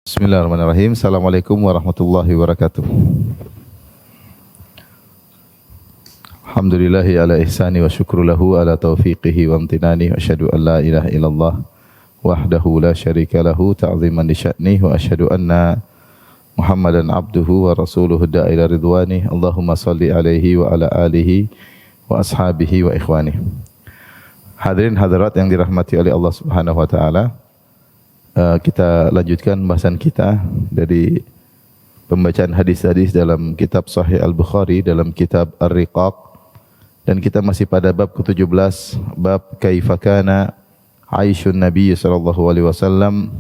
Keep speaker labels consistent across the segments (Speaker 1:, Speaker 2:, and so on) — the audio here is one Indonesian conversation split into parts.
Speaker 1: Bismillahirrahmanirrahim. Assalamualaikum warahmatullahi wabarakatuh. Alhamdulillahi ala ihsani wa syukru lahu ala taufiqihi wa amtinani wa asyhadu an la ilaha illallah wahdahu la syarika lahu ta'ziman li sya'nih wa asyhadu anna Muhammadan abduhu wa rasuluhu da'ila ridwani. Allahumma salli alaihi wa ala alihi wa ashabihi wa ikhwani. Hadirin hadirat yang dirahmati oleh Allah Subhanahu wa taala. Kita lanjutkan bahasan kita dari pembacaan hadis-hadis dalam kitab Sahih Al-Bukhari, dalam kitab Ar-Riqaq, dan kita masih pada bab ke-17, bab kaifa kana aisyun Nabi sallallahu alaihi wasallam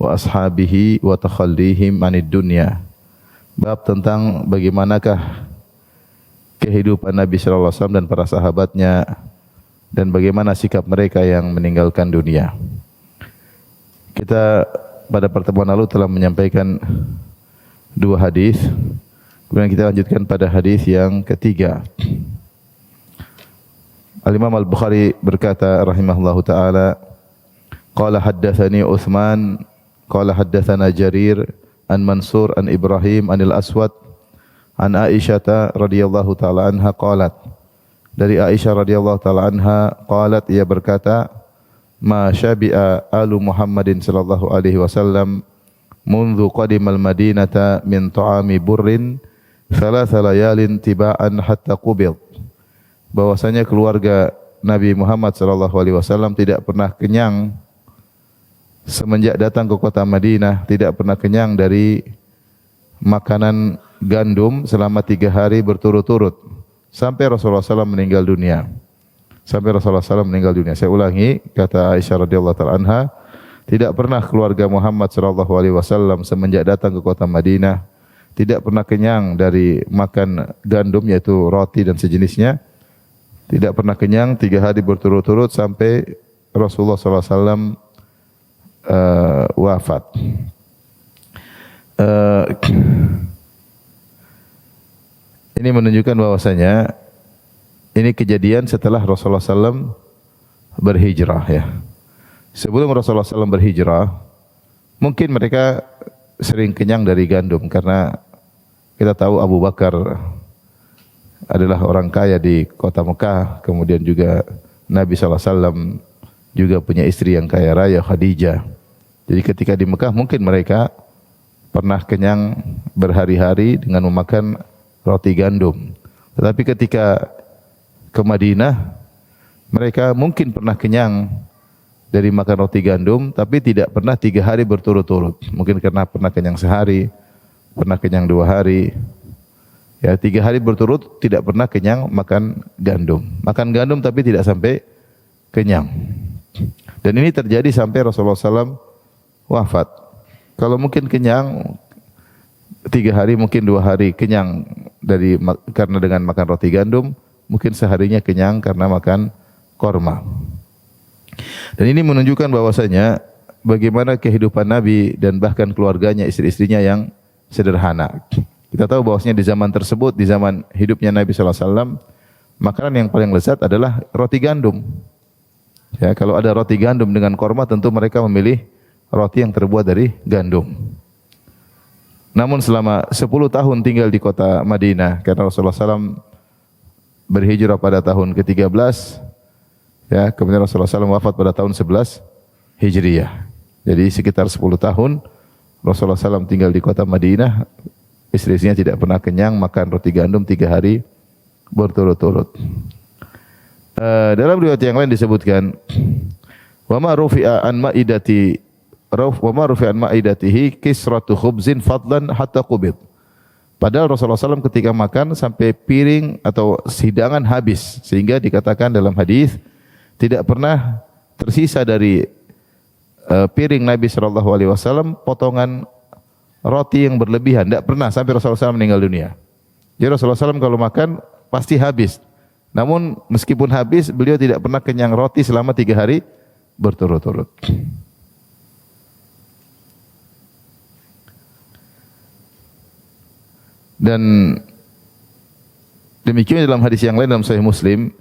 Speaker 1: wa ashabihi wa takhallihim anid dunya. Bab tentang bagaimanakah kehidupan Nabi sallallahu alaihi wasallam dan para sahabatnya dan bagaimana sikap mereka yang meninggalkan dunia. Kita pada pertemuan lalu telah menyampaikan dua hadis. Kemudian kita lanjutkan pada hadis yang ketiga. Al-Imam Al-Bukhari berkata rahimahullahu taala, qala haddatsani Utsman qala haddatsana Jarir an Mansur an Ibrahim anil Aswad an Aisyah radhiyallahu taala anha qalat. Dari Aisyah radhiyallahu taala anha qalat, ia berkata, ma syabi'a alu Muhammadin sallallahu alaihi wasallam mundu qadimal madinata min ta'ami burrin thalatha layalin tiba'an hatta qubid. Bahwasanya keluarga Nabi Muhammad sallallahu alaihi wasallam tidak pernah kenyang semenjak datang ke kota Madinah, tidak pernah kenyang dari makanan gandum selama 3 hari berturut-turut sampai Rasulullah SAW meninggal dunia. Sampai Rasulullah SAW meninggal dunia. Saya ulangi, kata Aisyah radhiyallahu ta'ala anha, tidak pernah keluarga Muhammad sallallahu alaihi wasallam semenjak datang ke kota Madinah tidak pernah kenyang dari makan gandum, yaitu roti dan sejenisnya. Tidak pernah kenyang 3 hari berturut-turut sampai Rasulullah SAW wafat. Ini menunjukkan bahwasanya ini kejadian setelah Rasulullah SAW berhijrah, ya. Sebelum Rasulullah SAW berhijrah, mungkin mereka sering kenyang dari gandum karena kita tahu Abu Bakar adalah orang kaya di kota Mekah, kemudian juga Nabi SAW juga punya istri yang kaya raya, Khadijah. Jadi ketika di Mekah mungkin mereka pernah kenyang berhari-hari dengan memakan roti gandum. Tetapi ketika ke Madinah, mereka mungkin pernah kenyang dari makan roti gandum, tapi tidak pernah 3 hari berturut-turut. Mungkin karena pernah kenyang sehari, pernah kenyang 2 hari. Ya, 3 hari berturut tidak pernah kenyang makan gandum. Makan gandum tapi tidak sampai kenyang. Dan ini terjadi sampai Rasulullah SAW wafat. Kalau mungkin kenyang 3 hari, mungkin 2 hari kenyang karena dengan makan roti gandum, mungkin seharinya kenyang karena makan korma. Dan ini menunjukkan bahwasanya bagaimana kehidupan Nabi dan bahkan keluarganya, istri-istrinya yang sederhana. Kita tahu bahwasanya di zaman tersebut, di zaman hidupnya Nabi sallallahu alaihi wasallam, makanan yang paling lezat adalah roti gandum. Ya, kalau ada roti gandum dengan korma, tentu mereka memilih roti yang terbuat dari gandum. Namun selama 10 tahun tinggal di kota Madinah, karena Rasulullah SAW berhijrah pada tahun ke-13, ya, kemudian Rasulullah SAW wafat pada tahun 11 Hijriyah. Jadi sekitar 10 tahun Rasulullah SAW tinggal di kota Madinah, istri-istrinya tidak pernah kenyang makan roti gandum 3 hari berturut-turut. Dalam riwayat yang lain disebutkan, wa ma rufi'a an ma'idatihi kisratu khubzin fadlan hatta qubid. Padahal Rasulullah SAW ketika makan sampai piring atau hidangan habis, sehingga dikatakan dalam hadis tidak pernah tersisa dari piring Nabi SAW potongan roti yang berlebihan, tidak pernah sampai Rasulullah SAW meninggal dunia. Jadi Rasulullah SAW kalau makan pasti habis. Namun meskipun habis, beliau tidak pernah kenyang roti selama 3 hari berturut-turut. Dan demikian dalam hadis yang lain dalam Sahih Muslim,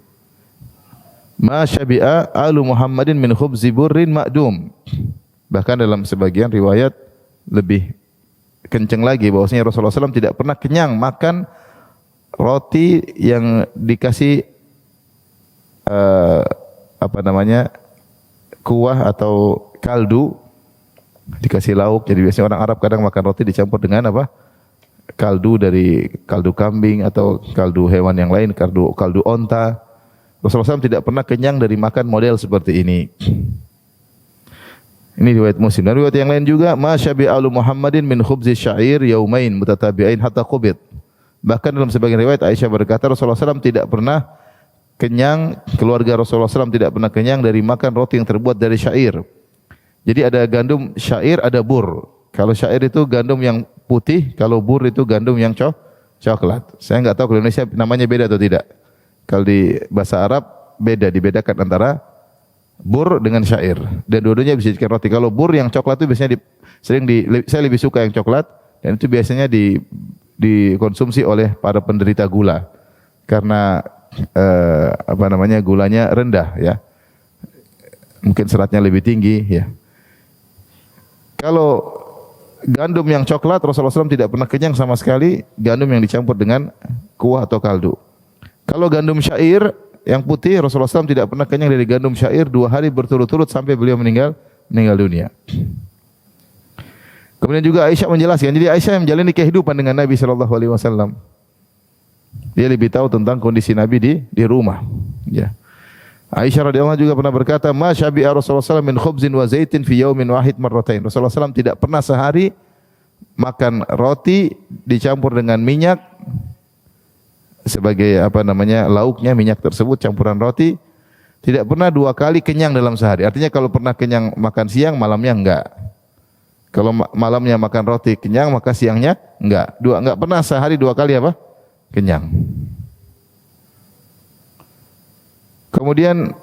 Speaker 1: ma syabi'a alu Muhammadin min khubzi burrin ma'dum. Bahkan dalam sebagian riwayat lebih kenceng lagi bahwasanya Rasulullah SAW tidak pernah kenyang makan roti yang dikasih apa namanya, kuah atau kaldu, dikasih lauk. Jadi biasanya orang Arab kadang makan roti dicampur dengan apa? Kaldu, dari kaldu kambing atau kaldu hewan yang lain, kaldu onta. Rasulullah SAW tidak pernah kenyang dari makan model seperti ini. Ini riwayat Muslim. Dan riwayat yang lain juga, ma syabi'alu Muhammadin min khubzi syair yaumain mutatabi'ain hatta qubid. Bahkan dalam sebagian riwayat Aisyah berkata Rasulullah SAW tidak pernah kenyang, keluarga Rasulullah SAW tidak pernah kenyang dari makan roti yang terbuat dari syair. Jadi ada gandum syair, ada bur. Kalau syair itu gandum yang putih, kalau bur itu gandum yang coklat. Saya enggak tahu kalau Indonesia namanya beda atau tidak. Kalau di bahasa Arab beda, dibedakan antara bur dengan syair. Dan dua-duanya bisa dijadikan roti. Kalau bur yang coklat itu biasanya saya lebih suka yang coklat, dan itu biasanya dikonsumsi oleh para penderita gula. Karena apa namanya, gulanya rendah ya. Mungkin seratnya lebih tinggi ya. Kalau gandum yang coklat Rasulullah SAW tidak pernah kenyang sama sekali, gandum yang dicampur dengan kuah atau kaldu. Kalau gandum syair yang putih Rasulullah SAW tidak pernah kenyang dari gandum syair 2 hari berturut-turut sampai beliau meninggal dunia. Kemudian juga Aisyah menjelaskan, jadi Aisyah yang menjalani kehidupan dengan Nabi SAW. Dia lebih tahu tentang kondisi Nabi di rumah. Ya. Aisyah radhiyallahu anha juga pernah berkata, "Ma syabi'a Rasulullah SAW min khubzin wa zaitin fi yaumin wahid marratain." Rasulullah SAW tidak pernah sehari makan roti dicampur dengan minyak sebagai apa namanya, lauknya minyak tersebut campuran roti. Tidak pernah 2 kali kenyang dalam sehari. Artinya kalau pernah kenyang makan siang, malamnya enggak. Kalau malamnya makan roti kenyang, maka siangnya enggak. Enggak pernah sehari 2 kali apa? Kenyang. Kemudian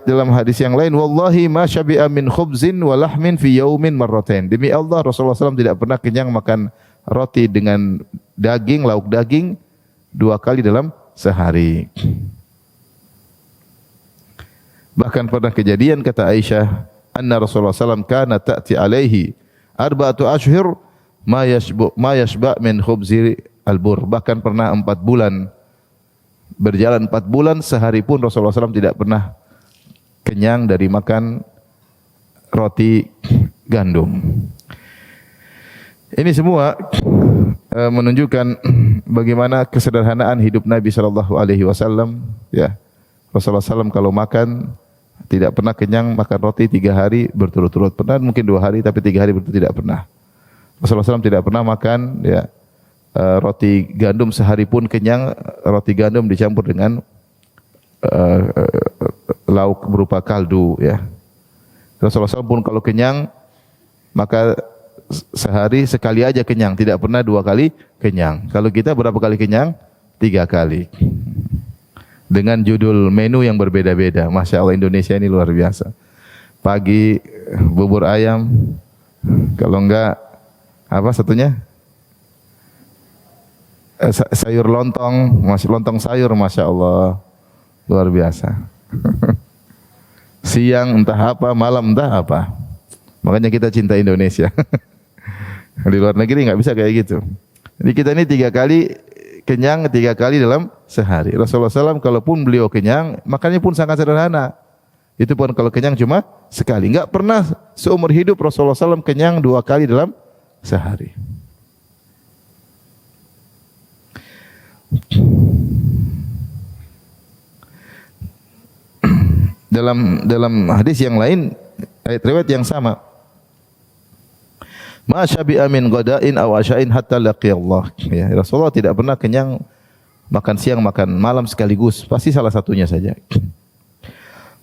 Speaker 1: dalam hadis yang lain, wallahi ma syabi'a min khubzin wa lahmin fi yaumin marratain. Demi Allah Rasulullah SAW tidak pernah kenyang makan roti dengan daging, lauk daging 2 kali dalam sehari. Bahkan pernah kejadian kata Aisyah, anna Rasulullah SAW kana ta'ti alaihi arba'atu ashhur ma yashba min khubzi al-bur. Bahkan pernah 4 bulan, berjalan 4 bulan, sehari pun Rasulullah SAW tidak pernah kenyang dari makan roti gandum. Ini semua menunjukkan bagaimana kesederhanaan hidup Nabi sallallahu alaihi wasallam ya. Rasulullah SAW kalau makan tidak pernah kenyang, makan roti 3 hari berturut-turut. Pernah mungkin 2 hari, tapi 3 hari berturut tidak pernah. Rasulullah SAW tidak pernah makan ya roti gandum sehari pun kenyang, roti gandum dicampur dengan lauk berupa kaldu ya. Rasulullah SAW pun kalau kenyang maka sehari sekali aja kenyang, tidak pernah 2 kali kenyang. Kalau kita berapa kali kenyang? 3 kali. Dengan judul menu yang berbeda-beda. Masya Allah, Indonesia ini luar biasa. Pagi bubur ayam, kalau enggak apa satunya? Sayur lontong, lontong sayur, Masya Allah, luar biasa. Siang entah apa, malam entah apa. Makanya kita cinta Indonesia. Di luar negeri nggak bisa kayak gitu. Jadi kita ini 3 kali kenyang, 3 kali dalam sehari. Rasulullah SAW kalaupun beliau kenyang, makannya pun sangat sederhana. Itu pun kalau kenyang cuma sekali. Nggak pernah seumur hidup Rasulullah SAW kenyang 2 kali dalam sehari. Dalam hadis yang lain, ayat riwayat yang sama. Ma syabi'a min ghada'in aw asya'in hatta laqiyallah. Ya, Rasulullah tidak pernah kenyang makan siang, makan malam sekaligus. Pasti salah satunya saja.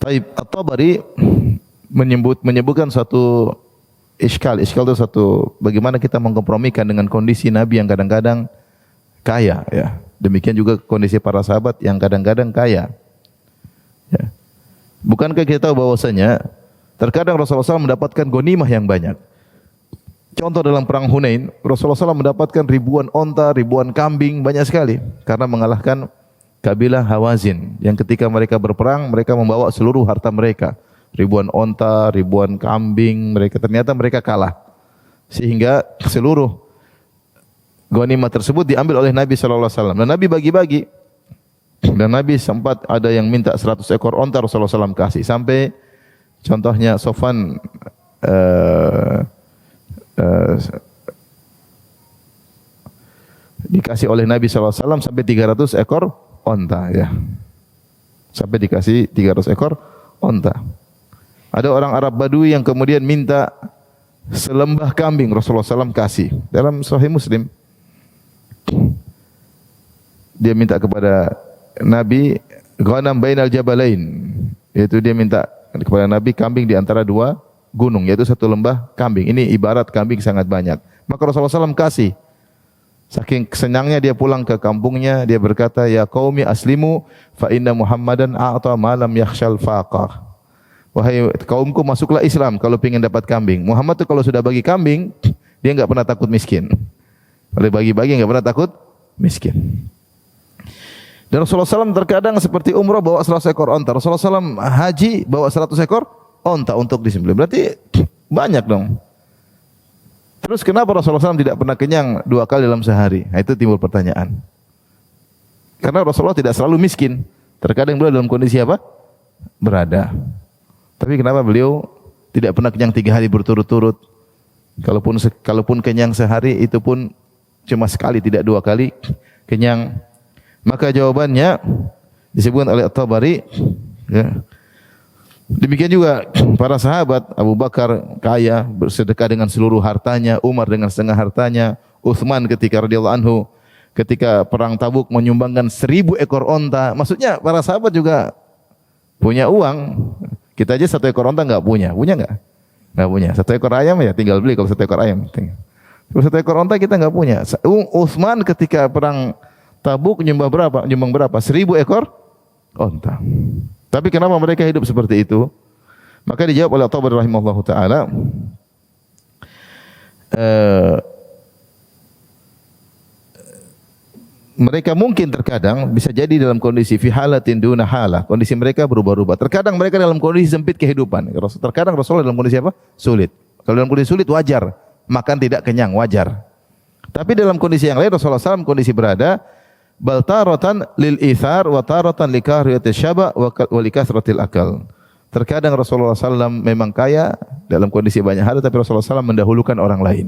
Speaker 1: Taib At-Tabari menyebutkan suatu iskal itu satu bagaimana kita mengkompromikan dengan kondisi Nabi yang kadang-kadang kaya ya. Demikian juga kondisi para sahabat yang kadang-kadang kaya. Ya. Bukankah kita tahu bahwasanya terkadang Rasulullah SAW mendapatkan ghanimah yang banyak. Contoh dalam perang Hunain, Rasulullah SAW mendapatkan ribuan onta, ribuan kambing, banyak sekali. Karena mengalahkan kabilah Hawazin. Yang ketika mereka berperang, mereka membawa seluruh harta mereka. ribuan onta, ribuan kambing, ternyata mereka kalah. Sehingga seluruh ghanimah tersebut diambil oleh Nabi sallallahu alaihi wasallam. Dan Nabi bagi-bagi. Dan Nabi sempat ada yang minta 100 ekor onta, Rasulullah SAW kasih. Sampai contohnya Sofan dikasih oleh Nabi SAW sampai 300 ekor onta, ya. Sampai dikasih 300 ekor onta. Ada orang Arab Badui yang kemudian minta selembah kambing, Rasulullah SAW kasih. Dalam Sahih Muslim, dia minta kepada Nabi ghanam bainal jabalain, yaitu dia minta kepada Nabi kambing di antara dua gunung, yaitu satu lembah kambing. Ini ibarat kambing sangat banyak. Maka Rasulullah SAW kasih. Saking senangnya dia pulang ke kampungnya, dia berkata, ya qaumi aslimu fa inna Muhammadan a'ta ma lam yakhshal faqah. Wahai kaumku, masuklah Islam kalau ingin dapat kambing. Muhammad itu kalau sudah bagi kambing, dia enggak pernah takut miskin. Kalau bagi-bagi enggak pernah takut miskin. Dan Rasulullah SAW terkadang seperti umrah bawa 100 ekor onta. Rasulullah SAW haji bawa 100 ekor onta untuk disembelih. Berarti banyak dong. Terus kenapa Rasulullah SAW tidak pernah kenyang 2 kali dalam sehari? Nah, itu timbul pertanyaan. Karena Rasulullah tidak selalu miskin. Terkadang beliau dalam kondisi apa? Berada. Tapi kenapa beliau tidak pernah kenyang 3 hari berturut-turut? Kalaupun kenyang sehari, itu pun cuma sekali, tidak 2 kali kenyang. Maka jawabannya disebutkan oleh At-Tabari, ya. Demikian juga para sahabat, Abu Bakar kaya, bersedekah dengan seluruh hartanya, Umar dengan setengah hartanya, Utsman ketika radhiyallahu anhu ketika perang Tabuk menyumbangkan 1000 ekor onta. Maksudnya para sahabat juga punya uang. Kita aja 1 ekor onta enggak punya. Punya enggak? Enggak punya. 1 ekor ayam ya tinggal beli kalau 1 ekor ayam. Kalau 1 ekor onta kita enggak punya. Utsman ketika perang Tabuk nyumbang berapa? 1000 ekor onta. Tapi kenapa mereka hidup seperti itu? Maka dijawab oleh At-Tabari rahimahullahu taala, mereka mungkin terkadang bisa jadi dalam kondisi fi halatin duna halah. Kondisi mereka berubah-ubah. Terkadang mereka dalam kondisi sempit kehidupan. Terkadang Rasulullah dalam kondisi apa? Sulit. Kalau dalam kondisi sulit wajar, makan tidak kenyang wajar. Tapi dalam kondisi yang lain Rasulullah SAW kondisi berada, bal taratan lil ithar wa taratan li kahriyatis syaba wa li kasratil akal. Terkadang Rasulullah SAW memang kaya dalam kondisi banyak hal, tapi Rasulullah SAW mendahulukan orang lain.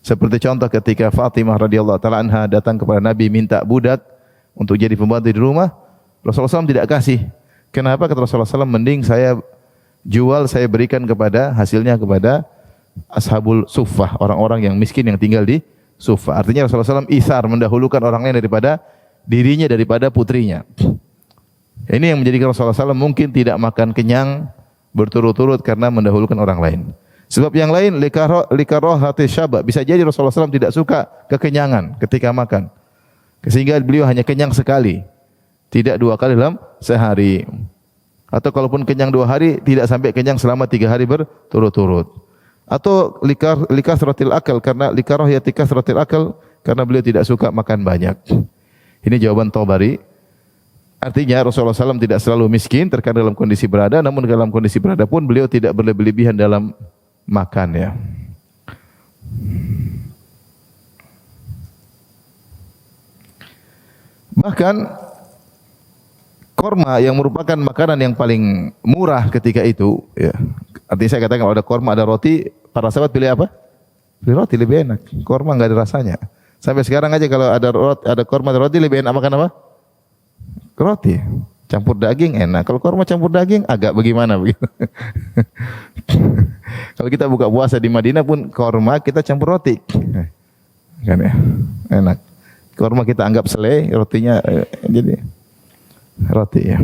Speaker 1: Seperti contoh ketika Fatimah radhiyallahu taala anha datang kepada Nabi minta budak untuk jadi pembantu di rumah, Rasulullah SAW tidak kasih. Kenapa? Kata Rasulullah SAW, mending saya jual, saya berikan hasilnya kepada ashabul suffah, orang-orang yang miskin yang tinggal di Sufa. Artinya Rasulullah SAW isar, mendahulukan orang lain daripada dirinya, daripada putrinya. Ini yang menjadikan Rasulullah SAW mungkin tidak makan kenyang berturut-turut karena mendahulukan orang lain. Sebab yang lain likarahati syaba, bisa jadi Rasulullah SAW tidak suka kekenyangan ketika makan, sehingga beliau hanya kenyang sekali, tidak 2 kali dalam sehari. Atau kalaupun kenyang 2 hari, tidak sampai kenyang selama 3 hari berturut-turut. Atau likasratil akal, karena likarahiyati kasratil akal, karena beliau tidak suka makan banyak. Ini jawaban Tabari. Artinya Rasulullah SAW tidak selalu miskin, terkadang dalam kondisi berada, namun dalam kondisi berada pun beliau tidak berlebihan dalam makan, ya. Bahkan korma yang merupakan makanan yang paling murah ketika itu, ya. Artinya saya katakan kalau ada korma, ada roti, para sahabat pilih apa? Pilih roti, lebih enak. Korma enggak ada rasanya. Sampai sekarang aja kalau ada korma, ada roti, lebih enak makan apa? Roti. Campur daging enak. Kalau korma campur daging agak bagaimana begitu. Kalau kita buka puasa di Madinah pun korma kita campur roti. Kan ya? Enak. Korma kita anggap selai, rotinya jadi roti, ya.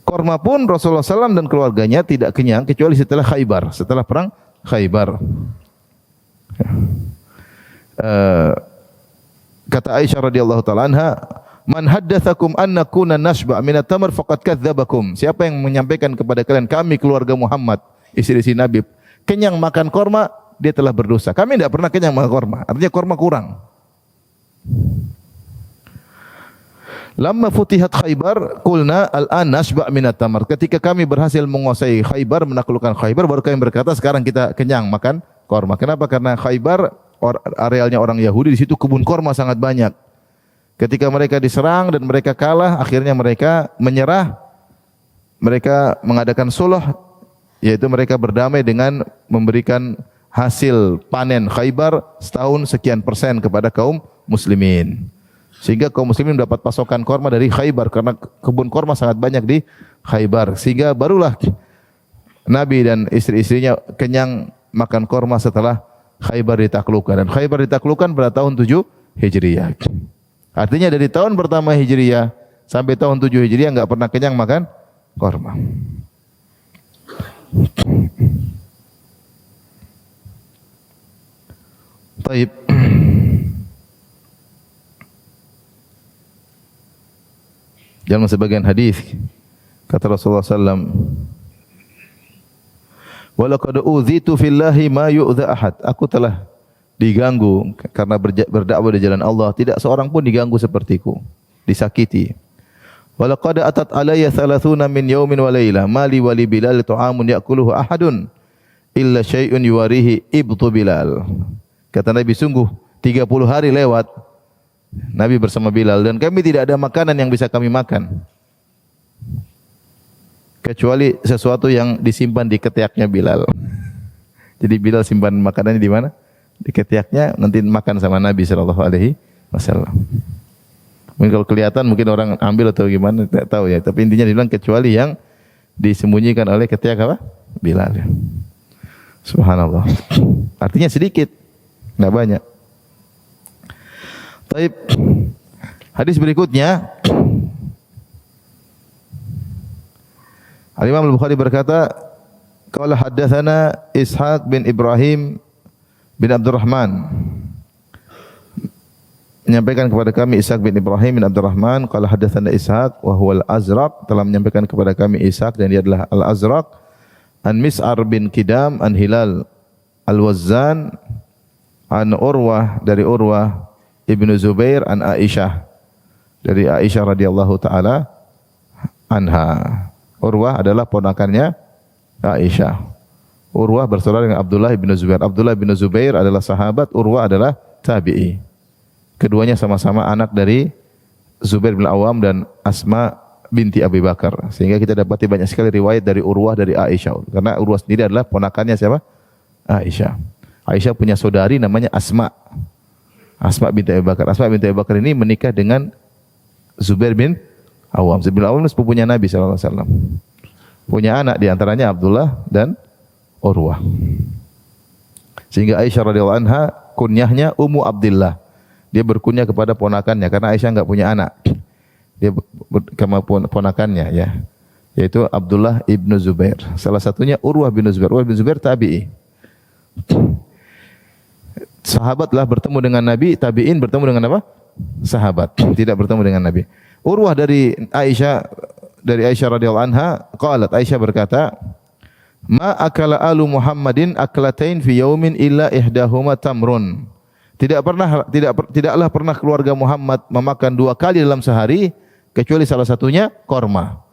Speaker 1: Korma pun Rasulullah SAW dan keluarganya tidak kenyang kecuali setelah Khaybar, setelah perang Khaybar. Kata Aisyah radhiyallahu taala anha, "Man haddatsakum anna kunna nashba' min at-tamr faqad kadzdzabakum." Siapa yang menyampaikan kepada kalian kami keluarga Muhammad, istri-istri Nabi, kenyang makan korma, dia telah berdosa. Kami tidak pernah kenyang makan korma. Artinya korma kurang. Lamma futihat Khaybar, qulna al-an nashba' minat tamar. Ketika kami berhasil menguasai Khaybar, menaklukkan Khaybar, baru kami berkata sekarang kita kenyang makan korma. Kenapa? Karena Khaybar arealnya orang Yahudi, di situ kebun korma sangat banyak. Ketika mereka diserang dan mereka kalah, akhirnya mereka menyerah. Mereka mengadakan suluh, yaitu mereka berdamai dengan memberikan hasil panen Khaybar setahun sekian persen kepada kaum muslimin. Sehingga kaum muslimin dapat pasokan korma dari Khaybar karena kebun korma sangat banyak di Khaybar. Sehingga barulah Nabi dan istri-istrinya kenyang makan korma setelah Khaybar ditaklukkan. Dan Khaybar ditaklukkan pada tahun 7 Hijriah. Artinya dari tahun pertama Hijriah sampai tahun 7 Hijriah enggak pernah kenyang makan korma. Baik. Dalam sebagian hadis kata Rasulullah sallam, "Wa laqad uzitu fillahi ma yu'dha ahad." Aku telah diganggu karena berdakwah di jalan Allah, tidak seorang pun diganggu sepertiku, disakiti. "Wa laqad atat alayya 30 min yaumin wa laila ma li wa li Bilal ta'amun ya'kuluhu ahadun illa syai'un yuwarihi ibtu Bilal." Kata Nabi, sungguh 30 hari lewat Nabi bersama Bilal dan kami tidak ada makanan yang bisa kami makan kecuali sesuatu yang disimpan di ketiaknya Bilal. Jadi Bilal simpan makanannya di mana? Di ketiaknya, nanti makan sama Nabi sallallahu alaihi wasallam. Mungkin kalau kelihatan mungkin orang ambil atau gimana tidak tahu ya, tapi intinya dibilang kecuali yang disembunyikan oleh ketiak apa? Bilal. Ya. Subhanallah. Artinya sedikit, enggak banyak. Baik. Hadis berikutnya, Al-Imam Al-Bukhari berkata, qala haddatsana Ishaq bin Ibrahim bin Abdurrahman. Menyampaikan kepada kami Ishaq bin Ibrahim bin Abdurrahman, qala haddatsana Ishaq wa huwa Al-Azraq, telah menyampaikan kepada kami Ishaq dan dia adalah Al-Azraq, an Mis'ar bin Kidam an Hilal Al-Wazzan an Urwah, dari Urwah Ibnu Zubair an Aisyah, dari Aisyah radhiyallahu taala anha. Urwah adalah ponakannya Aisyah. Urwah bersaudara dengan Abdullah bin Zubair. Abdullah bin Zubair adalah sahabat, Urwah adalah tabi'i. Keduanya sama-sama anak dari Zubair bin Awam dan Asma binti Abi Bakar. Sehingga kita dapati banyak sekali riwayat dari Urwah dari Aisyah. Karena Urwah sendiri adalah ponakannya siapa? Aisyah. Aisyah punya saudari namanya Asma. Asma binti Abi Bakar. Asma binti Abi Bakar ini menikah dengan Zubair bin Awam. Zubair bin Awam sepupunya Nabi sallallahu alaihi wasallam. Punya anak di antaranya Abdullah dan Urwah. Sehingga Aisyah radhiyallahu anha kunyahnya Ummu Abdillah. Dia berkunyah kepada ponakannya karena Aisyah enggak punya anak. Dia sama ponakannya ya, yaitu Abdullah ibnu Zubair. Salah satunya Urwah bin Zubair. Urwah bin Zubair tabi'i. Sahabatlah bertemu dengan Nabi, tabi'in bertemu dengan apa? Sahabat, tidak bertemu dengan Nabi. Urwah dari Aisyah radhiyallahu anha, qalat, Aisyah berkata, "Ma akala alu Muhammadin aklatain fi yaumin illa ihdahuma tamrun." Tidaklah pernah keluarga Muhammad memakan 2 kali dalam sehari kecuali salah satunya korma.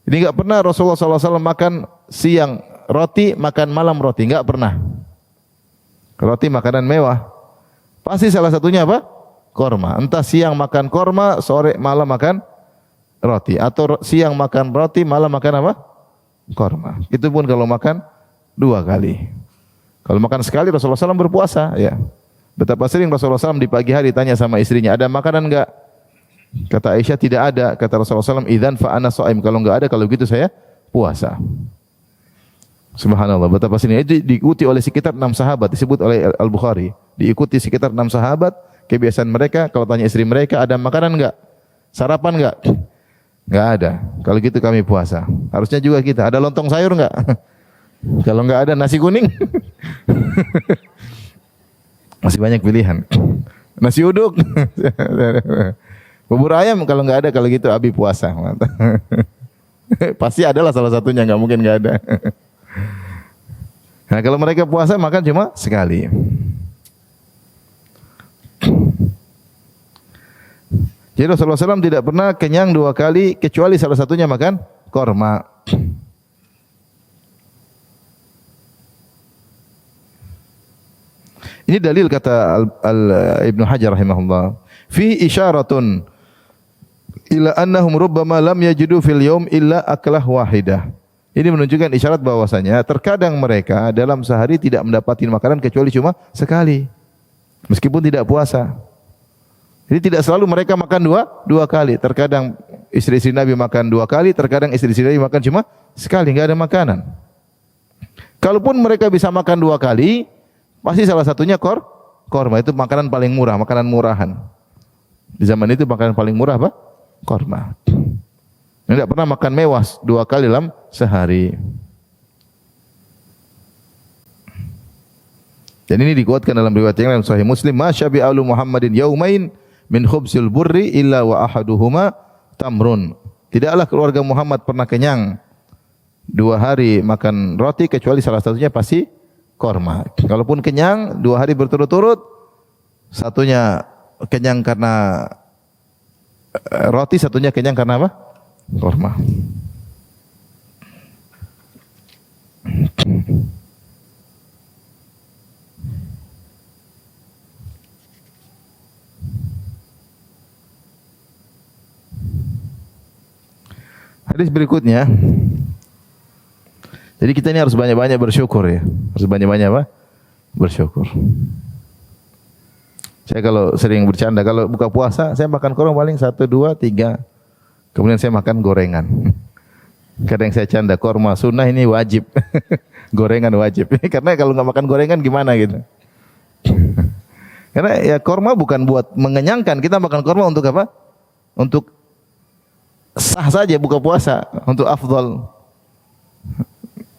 Speaker 1: Ini enggak pernah Rasulullah sallallahu alaihi wasallam makan siang roti, makan malam roti, enggak pernah. Roti makanan mewah. Pasti salah satunya apa? Korma. Entah siang makan korma, sore malam makan roti, atau siang makan roti, malam makan apa? Korma. Itu pun kalau makan 2 kali. Kalau makan sekali Rasulullah SAW berpuasa, ya. Betapa sering Rasulullah SAW di pagi hari tanya sama istrinya, ada makanan enggak? Kata Aisyah, tidak ada. Kata Rasulullah SAW, idzan fa ana shaim. Kalau enggak ada, kalau gitu saya puasa. Subhanallah, betapa sini itu diikuti oleh sekitar 6 sahabat, disebut oleh Al-Bukhari. Diikuti sekitar 6 sahabat, kebiasaan mereka kalau tanya istri mereka, ada makanan enggak? Sarapan enggak? Enggak ada. Kalau gitu kami puasa. Harusnya juga kita, ada lontong sayur enggak? Kalau enggak ada nasi kuning. Masih banyak pilihan. Nasi uduk. Bubur ayam kalau enggak ada, kalau gitu Abi puasa. Pasti adalah salah satunya, enggak mungkin enggak ada. Nah, kalau mereka puasa makan cuma sekali. Jadi Rasulullah SAW tidak pernah kenyang 2 kali kecuali salah satunya makan korma. Ini dalil kata Ibnu Hajar rahimahullah. Fi isyaratun ila annahum rubbama lam yajidu fil yaum illa aklah wahidah. Ini menunjukkan isyarat bahwasanya terkadang mereka dalam sehari tidak mendapati makanan kecuali cuma sekali. Meskipun tidak puasa. Jadi tidak selalu mereka makan dua kali. Terkadang istri-istri Nabi makan 2 kali, terkadang istri-istri Nabi makan cuma sekali, enggak ada makanan. Kalaupun mereka bisa makan 2 kali, pasti salah satunya korma. Itu makanan paling murah, makanan murahan. Di zaman itu makanan paling murah apa? Korma. Tidak pernah makan mewah 2 kali dalam sehari. Dan ini dikuatkan dalam riwayat yang lain Sahih Muslim, "Ma syabi'a alu Muhammadin yaumain min khubzil burri illa wa ahaduhuma tamrun." Tidaklah keluarga Muhammad pernah kenyang 2 hari makan roti kecuali salah satunya pasti korma. Kalaupun kenyang 2 hari berturut-turut, satunya kenyang karena roti, satunya kenyang karena apa? Korma. Hadis berikutnya. Jadi kita ini harus banyak-banyak bersyukur ya. Harus banyak-banyak apa? Bersyukur. Saya kalau sering bercanda, kalau buka puasa, saya makan korma paling 1, 2, 3. Kemudian saya makan gorengan. Kadang saya canda, korma sunnah ini wajib. Gorengan wajib. Karena kalau nggak makan gorengan gimana gitu. Karena ya korma bukan buat mengenyangkan. Kita makan korma untuk apa? Untuk sah saja buka puasa, untuk afdal.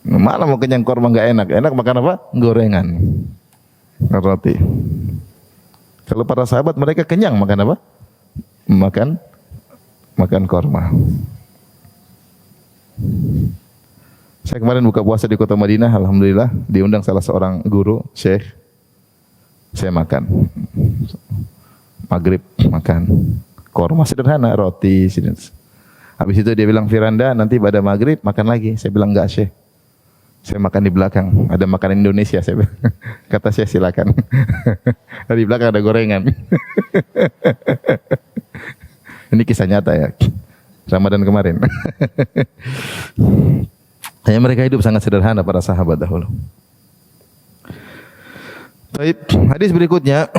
Speaker 1: Mana mau kenyang korma nggak enak? Enak makan apa? Gorengan, roti. Kalau para sahabat mereka kenyang makan apa? Makan korma. Saya kemarin buka puasa di kota Madinah, alhamdulillah diundang salah seorang guru, syekh. Saya makan maghrib, makan korma sederhana, roti. Habis itu dia bilang, Firanda nanti pada maghrib makan lagi. Saya bilang enggak Syekh, saya makan di belakang, ada makanan Indonesia. Saya bilang. Kata Syekh silakan. Di belakang ada gorengan. Ini kisah nyata ya, Ramadan kemarin. Hanya mereka hidup sangat sederhana para sahabat dahulu. Baik, hadis berikutnya.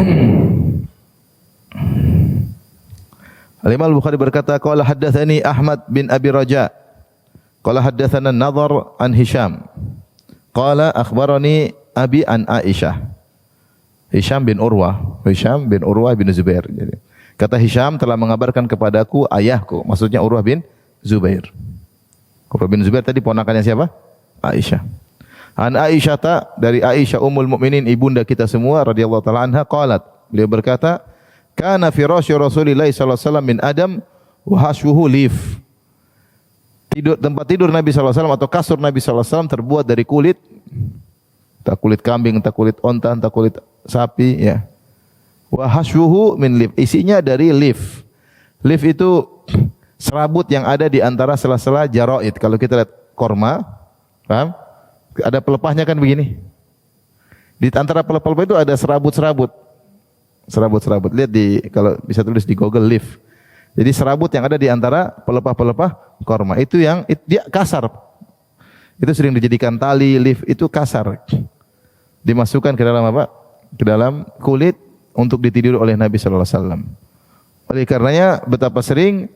Speaker 1: Al-Imam Al-Bukhari berkata, qala haddatsani Ahmad bin Abi Raja. Qala haddatsana An-Nadhr an Hisham. Qala akhbarani Abi an Aisyah. Hisham bin Urwah bin Zubair. Jadi, kata Hisham telah mengabarkan kepadaku ayahku, maksudnya Urwah bin Zubair. Urwah bin Zubair tadi ponakannya siapa? Aisyah. An Aisyah, dari Aisyah ummul mukminin, ibunda kita semua radhiyallahu taala anha, qalat, beliau berkata, kana firasyu Rasulillah sallallahu alaihi wasallam min adam wa hashwuhu lif. Tempat tidur Nabi sallallahu alaihi wasallam atau kasur Nabi sallallahu alaihi wasallam terbuat dari kulit, entah kulit kambing, entah kulit onta, entah kulit sapi ya. Wa hashwuhu min lif, isinya dari lif. Lif itu serabut yang ada di antara sela-sela jaraid. Kalau kita lihat korma, paham? Ada pelepahnya kan begini. Di antara pelepah itu ada serabut-serabut. Serabut-serabut. Lihat kalau bisa tulis di Google leaf. Jadi serabut yang ada di antara pelepah-pelepah korma itu yang dia kasar. Itu sering dijadikan tali, leaf itu kasar. Dimasukkan ke dalam apa? Ke dalam kulit untuk ditiduri oleh Nabi sallallahu alaihi wasallam. Oleh karenanya betapa sering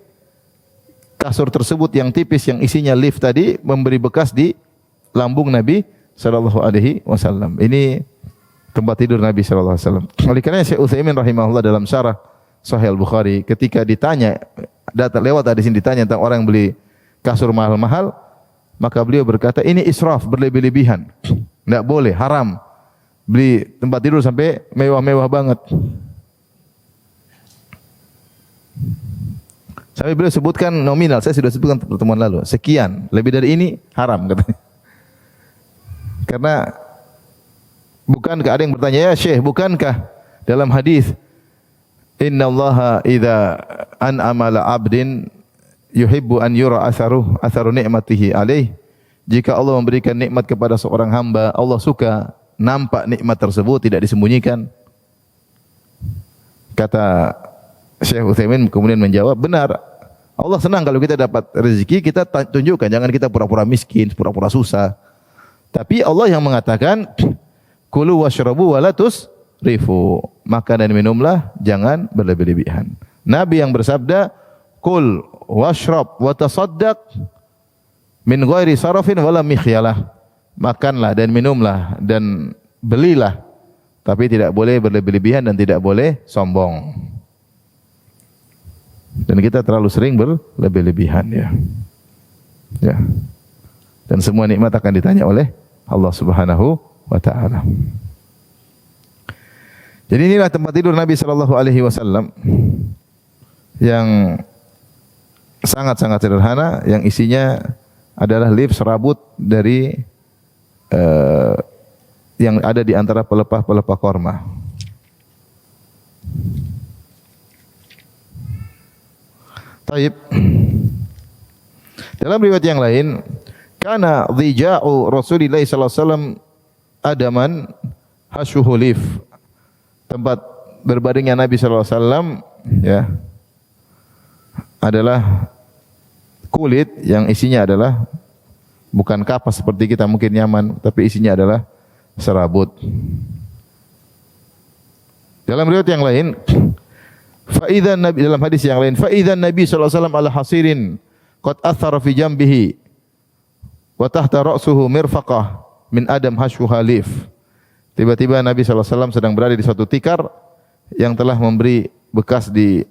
Speaker 1: kasur tersebut yang tipis yang isinya leaf tadi memberi bekas di lambung Nabi sallallahu alaihi wasallam. Ini tempat tidur Nabi sallallahu alaihi wasallam. Oleh karena Syekh Utsaimin rahimahullah dalam syarah Sahih Al-Bukhari ketika ditanya, lewat di sini ditanya tentang orang yang beli kasur mahal-mahal, maka beliau berkata ini israf, berlebih-lebihan. Enggak boleh, haram. Beli tempat tidur sampai mewah-mewah banget. Sampai beliau sebutkan nominal, saya sudah sebutkan pertemuan lalu, sekian, lebih dari ini haram katanya. Karena bukankah ada yang bertanya, ya Syekh, bukankah dalam hadis Innallaha idza an'ama 'ala 'abdin yuhibbu an yura atharu ni'matihi alaih. Jika Allah memberikan nikmat kepada seorang hamba, Allah suka nampak nikmat tersebut, tidak disembunyikan. Kata Syekh Utsaimin kemudian menjawab, benar. Allah senang kalau kita dapat rezeki, kita tunjukkan, jangan kita pura-pura miskin, pura-pura susah. Tapi Allah yang mengatakan, kulu washrabu wa la tusrifu. Makan dan minumlah, jangan berlebih-lebihan. Nabi yang bersabda, kul washrab wa tasaddaq min ghairi sarafin wala mikhyalah. Makanlah dan minumlah dan belilah, tapi tidak boleh berlebih-lebihan dan tidak boleh sombong. Dan kita terlalu sering berlebih-lebihan ya. Ya. Dan semua nikmat akan ditanya oleh Allah Subhanahu wa taala. Jadi inilah tempat tidur Nabi sallallahu alaihi wasallam yang sangat-sangat sederhana, yang isinya adalah lift serabut dari yang ada di antara pelepah-pelepah korma. Taib. Dalam riwayat yang lain, kana dhija'u Rasulillah sallallahu alaihi wasallam adaman hasyuhulif. Tempat berbaringnya Nabi sallallahu alaihi wasallam ya adalah kulit yang isinya adalah bukan kapas seperti kita mungkin nyaman, tapi isinya adalah serabut. Dalam riwayat yang lain, fa'idzan Nabi, dalam hadis yang lain, fa'idzan Nabi sallallahu alaihi wasallam ala hasirin qad athara fi jambihi wa tahta ra'suhu mirfaqah min adam hasyu halif. Tiba-tiba Nabi sallallahu alaihi wasallam sedang berada di suatu tikar yang telah memberi bekas di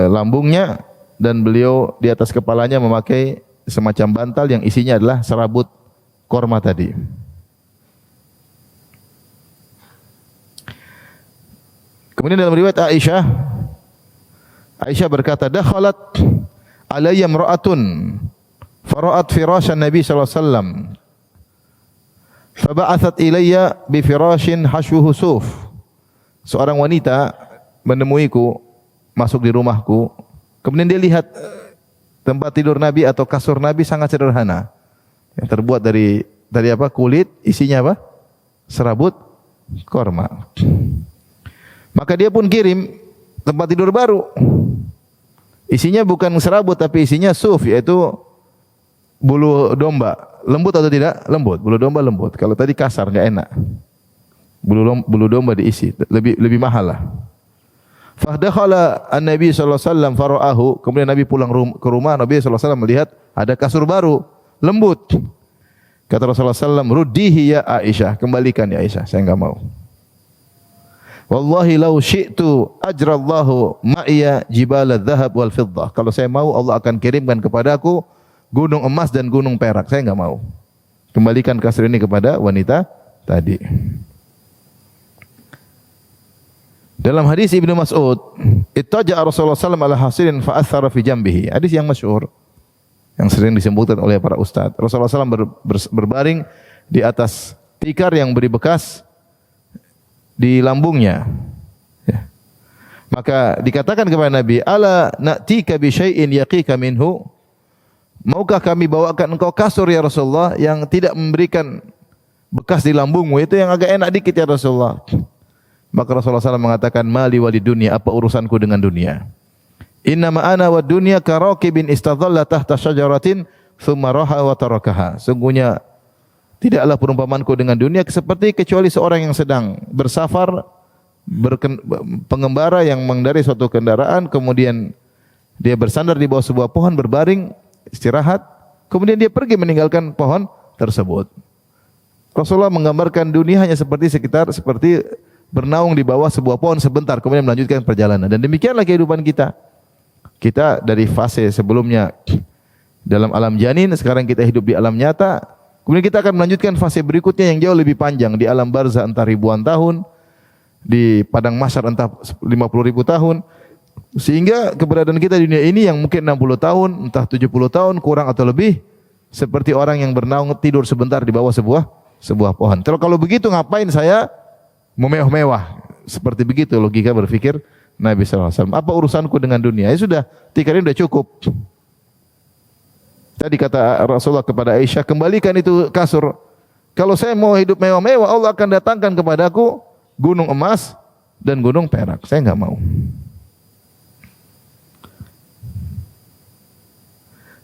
Speaker 1: lambungnya, dan beliau di atas kepalanya memakai semacam bantal yang isinya adalah serabut korma tadi. Kemudian dalam riwayat Aisyah berkata, dakhalat alayya imra'atun fara'at firasyan Nabi sallallahu alaihi wasallam faba'athat ilayya bi firashin hashuhu suf. Seorang wanita menemuiku, masuk di rumahku. Kemudian dia lihat tempat tidur Nabi atau kasur Nabi sangat sederhana, yang terbuat dari apa? Kulit, isinya apa? Serabut korma. Maka dia pun kirim tempat tidur baru. Isinya bukan serabut tapi isinya suf, yaitu bulu domba. Lembut atau tidak? Lembut. Bulu domba lembut. Kalau tadi kasar enggak enak. Bulu domba diisi, lebih mahal lah. Fadakhala an-Nabi sallallahu alaihi wasallam fara'ahu. Kemudian Nabi pulang ke rumah, Nabi sallallahu alaihi wasallam melihat ada kasur baru, lembut. Kata Rasulullah sallallahu alaihi wasallam, "Ruddihi ya Aisyah." Kembalikan ya Aisyah, saya enggak mau. Wallahi law syi'tu ajrallahu ma'iya jibal adz-dzahab wal fiddah. Kalau saya mau, Allah akan kirimkan kepadaku gunung emas dan gunung perak. Saya enggak mau. Kembalikan kasur ini kepada wanita tadi. Dalam hadis Ibnu Mas'ud, ittaja'a Rasulullah sallallahu alaihi wasallam ala hasirin fa athara fi jambihi. Hadis yang masyhur yang sering disebutkan oleh para ustaz. Rasulullah sallallahu berbaring di atas tikar yang beri bekas di lambungnya. Ya. Maka dikatakan kepada Nabi, "Ala na'tika bi syai'in yaqika minhu?" Maukah kami bawakan engkau kasur ya Rasulullah yang tidak memberikan bekas di lambungmu, itu yang agak enak dikit ya Rasulullah. Maka Rasulullah SAW mengatakan, mali wali dunia, apa urusanku dengan dunia? Innama ana wa dunya karakibin istadhalla tahta syajaratin thumma raha wa tarakaha. Sungguhnya tidaklah perumpamanku dengan dunia seperti kecuali seorang yang sedang bersafar, pengembara yang mengendarai suatu kendaraan, kemudian dia bersandar di bawah sebuah pohon, berbaring, istirahat, kemudian dia pergi meninggalkan pohon tersebut. Rasulullah menggambarkan dunia hanya seperti bernaung di bawah sebuah pohon sebentar, kemudian melanjutkan perjalanan. Dan demikianlah kehidupan kita. Kita dari fase sebelumnya dalam alam janin, sekarang kita hidup di alam nyata. Kemudian kita akan melanjutkan fase berikutnya yang jauh lebih panjang, di alam barzah entah ribuan tahun, di padang mahsyar entah 50.000 tahun. Sehingga keberadaan kita di dunia ini yang mungkin 60 tahun, entah 70 tahun, kurang atau lebih, seperti orang yang bernaung tidur sebentar di bawah sebuah pohon. Kalau begitu ngapain saya memewah-mewah? seperti begitu logika berpikir Nabi SAW. Apa urusanku dengan dunia? Ya sudah, tikar ini sudah cukup. Tadi kata Rasulullah kepada Aisyah, kembalikan itu kasur. Kalau saya mau hidup mewah-mewah, Allah akan datangkan kepadaku gunung emas dan gunung perak. Saya enggak mau.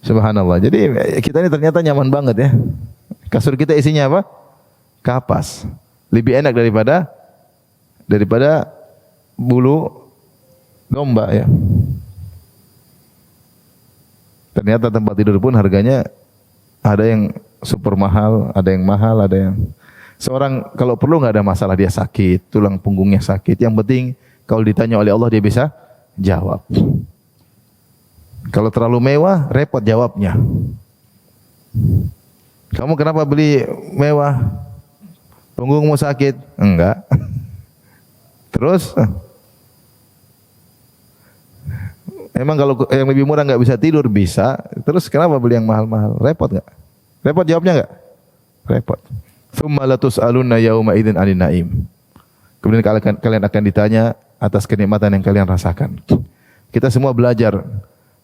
Speaker 1: Subhanallah. Jadi kita ini ternyata nyaman banget ya. Kasur kita isinya apa? Kapas. Lebih enak daripada bulu domba ya. Ternyata tempat tidur pun harganya ada yang super mahal, ada yang mahal, ada yang seorang kalau perlu nggak ada masalah dia sakit, tulang punggungnya sakit. Yang penting kalau ditanya oleh Allah dia bisa jawab. Kalau terlalu mewah, repot jawabnya. Kamu kenapa beli mewah? Punggungmu sakit? Enggak. Terus? Emang kalau yang lebih murah nggak bisa tidur? Bisa. Terus kenapa beli yang mahal-mahal? Repot nggak? Repot jawabnya nggak? Repot. Tsumma latus'alunna yauma idzin 'anin na'im. Kemudian kalian akan ditanya atas kenikmatan yang kalian rasakan. Kita semua belajar.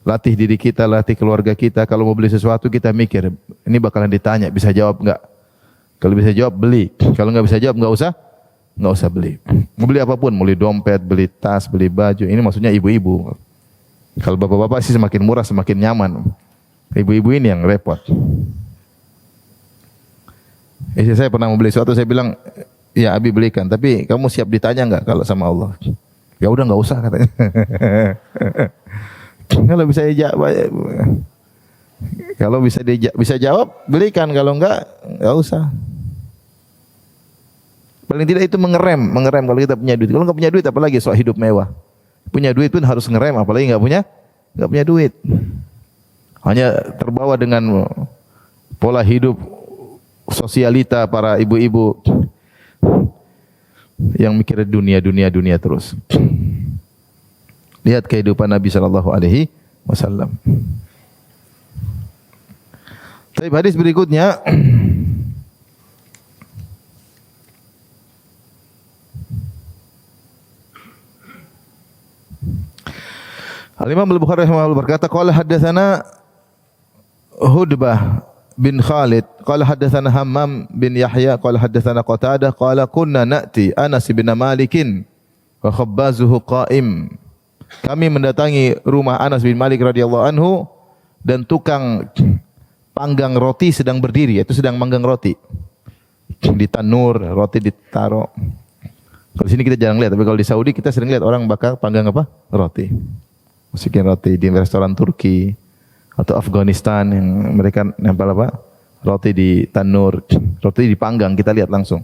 Speaker 1: Latih diri kita, latih keluarga kita. Kalau mau beli sesuatu kita mikir, ini bakalan ditanya, bisa jawab enggak? Kalau bisa jawab beli. Kalau enggak bisa jawab enggak usah beli. Mau beli apapun, mau beli dompet, beli tas, beli baju. Ini maksudnya ibu-ibu. Kalau bapak-bapak sih semakin murah semakin nyaman. Ibu-ibu ini yang repot. Istri saya pernah mau beli sesuatu, saya bilang, ya Abi belikan, tapi kamu siap ditanya enggak kalau sama Allah? Ya udah enggak usah katanya. Kalau bisa jawab belikan, kalau enggak usah. Paling tidak itu mengerem kalau kita punya duit. Kalau enggak punya duit apalagi soal hidup mewah. Punya duit pun harus ngerem, apalagi enggak punya duit. Hanya terbawa dengan pola hidup sosialita para ibu-ibu yang mikir dunia terus. Lihat kehidupan Nabi sallallahu alaihi wasallam. Tapi hadis berikutnya Al-Imam Al-Bukhari rahimahullah berkata, qala haddatsana Hudbah bin Khalid, qala haddatsana Hammam bin Yahya, qala haddatsana Qatadah, qala kunna na'ti Anas bin Malikin wa khabbazuhu qa'im. Kami mendatangi rumah Anas bin Malik radhiyallahu anhu dan tukang panggang roti sedang berdiri, yaitu sedang manggang roti. Di tanur, roti ditaruh. Kalau di sini kita jarang lihat, tapi kalau di Saudi kita sering lihat orang bakar panggang apa? Roti. Masukin roti di restoran Turki atau Afghanistan yang mereka nempel apa? Roti di tanur, roti dipanggang, kita lihat langsung.